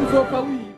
uzoka wiba.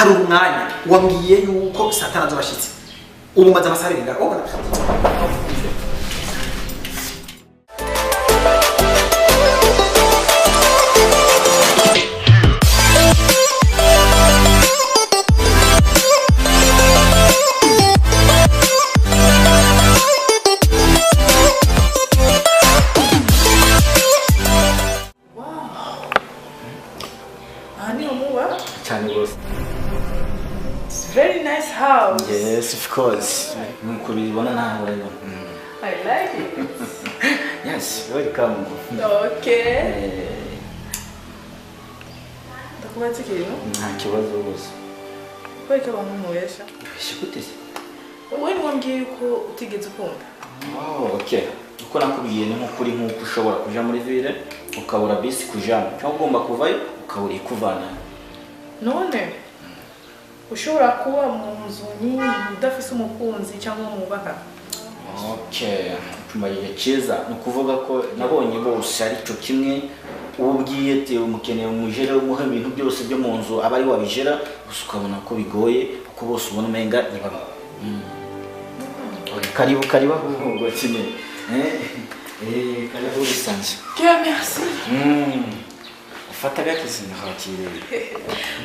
hari umwanya wambwiye yuko satana azabashitse ubu maze amasabiringa Very nice house. Yes, of course. I like it. Yes, welcome. Okay. Ndakubatse kintu? Nta kibazo bose. Kweka abantu muwesha. Shikutese. Wowe wambwiye ko utigeze ukunda. Oh, okay. Uko nakubwiye ni nk'ukuri nk'uko ushobora kuja muri ville ukabura bisi kujana. Cyangwa ugomba kuvayo ukabura ikuvana. None ushobora kuba mu nzu nyinshi udafise umukunzi cyangwa umubaka. Okay, kumarije cyiza no kuvuga ko nabonye bose ari cyo kimwe ubwiye te umukeneye umujere umuha ibintu byose byo mu nzu abari wabijera usukabona ko bigoye kuko bose ubona umenga niba karibu ahubwo kimwe karibu bisanzwe. Merci. Fata gakisi ndakakire.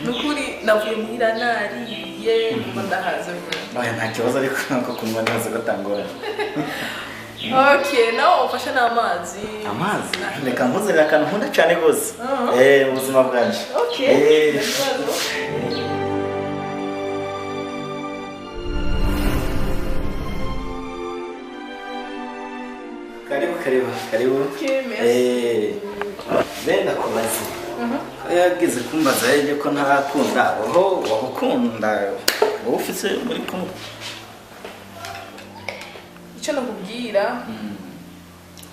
Nukuri navuye muhira nariye ndahaze. Oya nta kibazo ariko nko kunywa nazo gatangora. Okay, now ufasha n'amazi. Amazi? Reka nkuzanira akantu nkunda cyane gose. Mu buzima bwanje. Okay. Karibu. Okay, merci. Benda kubaza. Yagize kumbaza yeje ko ntarakunda. Oho, wakukunda. Wowe ufite muri kumwe. Icyo nakubwira.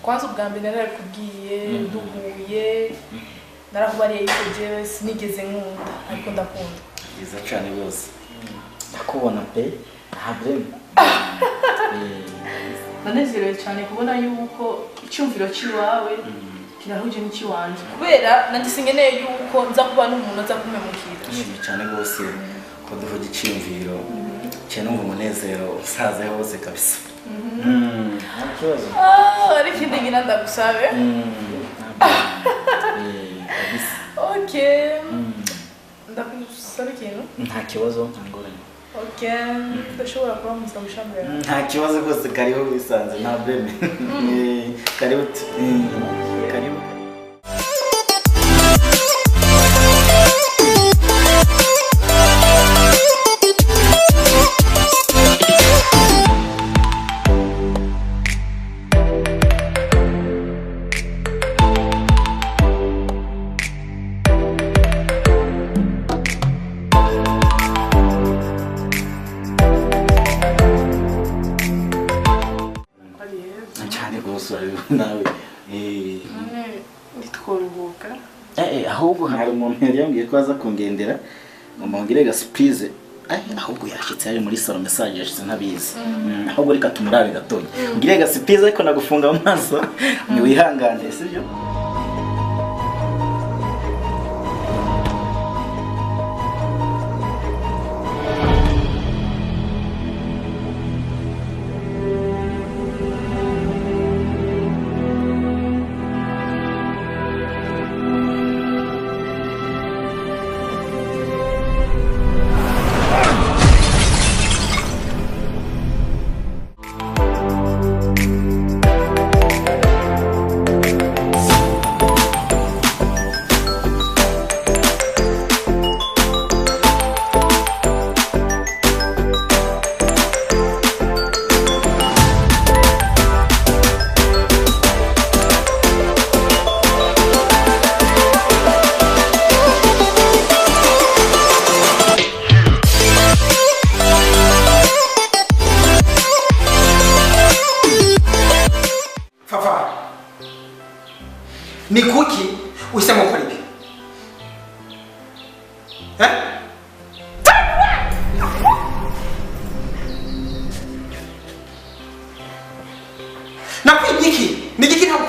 Kwanza ubwa mbere narakubwiye duhuye. Narakubariye yuko jewe sinigeze nkunda, ariko ndakunda. Biza cyane bose. Ndakubona pe. Habrem. Nanezerewe cyane kubona yuko icyumviro cy'iwawe kirahuje n'ikiwanje. Kubera nandisingeneye yuko nza kuba n'umuntu aza kumemukira. Cyane gose ko duvuga icyumviro. Cyane umunezero usaze hose kabisa. Ariko ndingira ndagusabe. Okay. Ndakusabe ikintu? Nta kibazo ntangorane. Okay. Ndashobora kuba musabushambere. Nta kibazo rwose kariho bisanze nta breme. Karibu. Karibu. Nawe nitworuhuka ahubwo hari umuntu yari yambwiye ko aza kungendera umongere ga surprise ahubwo yashitse ari muri salon message yashitse ntabizi ahubwo reka tumurabe gatonya ngire ga surprise ariko nagufunga amaso ni wihangane sibyo.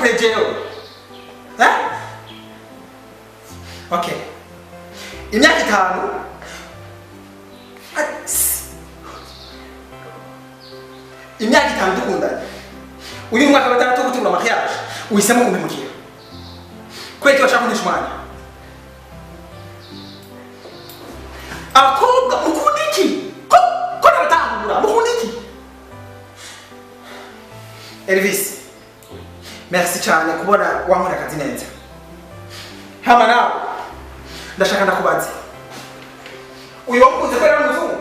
kurejeo. Okay. Imyaka 5. Imyaka 5 dukundanye. Uyu mwaka wa 6 gutegura mariage. Uhisemo kumpemukira. Kweki washaka kunisha umwanya. Abakobwa mukunda iki? Ko nabatangura mukunda iki? Elvis. Merci cyane kubona wankora akazi neza. Hama nawe ndashaka ndakubaza. Uyu wakunze kwera muzungu.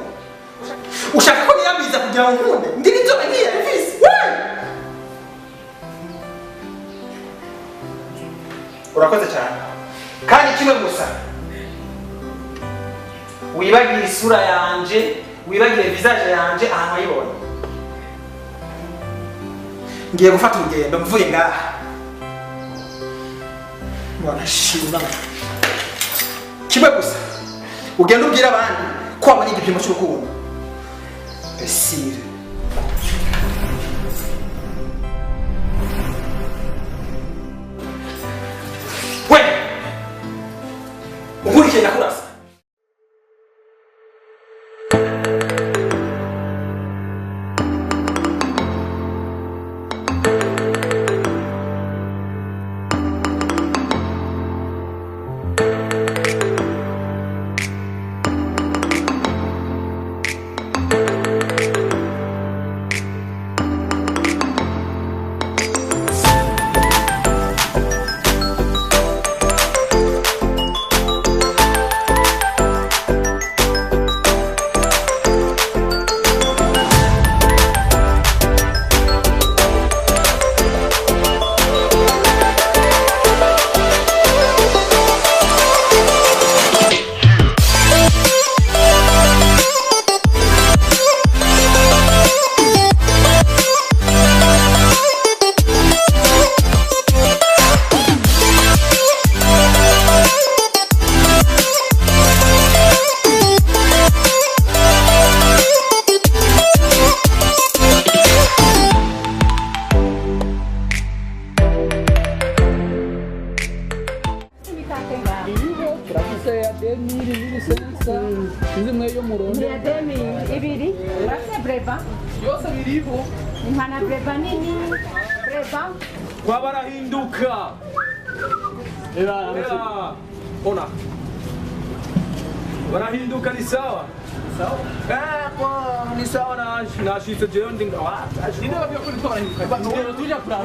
Ushaka ko niyambiza kugira ngo nkunde. Ndiri nzo bagiye Elvis. Urakoze cyane. Kandi kimwe gusa. Wibagire isura yanje, wibagire visage yanje ahantu ayibona. Ngiye gufata urugendo mvuye ngaha. Mwana shima. Kimwe gusa. Ugenda ubwira abandi ko wabonye igipimo cy'urukundo. Besire. We! Ungurikiye nakurasa. Kwabarahinduka. Era. Ona. Barahinduka ni sawa. Sawa? Kwa ni sawa na shitse jeyo ndinga. Ninde babyo kuri twarahinduka. Ndio tujya kuraba.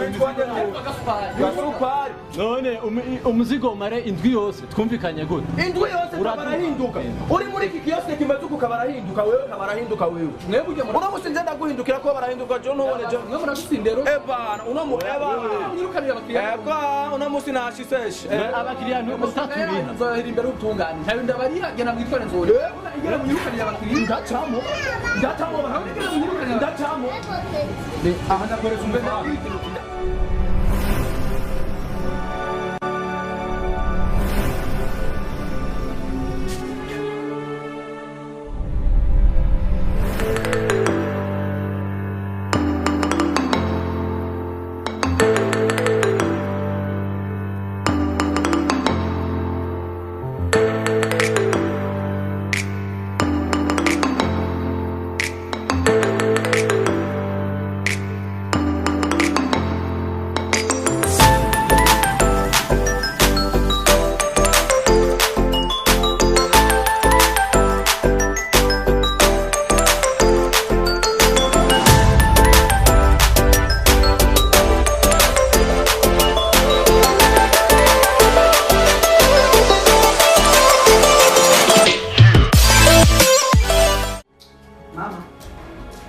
Gasupari. None umuzigo mare indwi yose twumvikanye gute? Indwi yose barahinduka. Uri muri iki kiyose kimaze kubarahinduka wewe kabarahinduka wewe. Mwebwe uje muri. Unamusinze ndaguhindukira ko barahinduka jo ntubone jo. Mwe munasindero. Ebana unamuheba. Nyirukaniye abakiriya. Ebwa unamusi nashiseshe. Abakiriya ni mutaturira. Nzohera imbere ubutungane. Ntayo ndabariha gena mwitware nzore. Igera munyirukaniye abakiriya. Ndacamo. Ndacamo. Aha ndakoreza umbe na.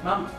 Mama.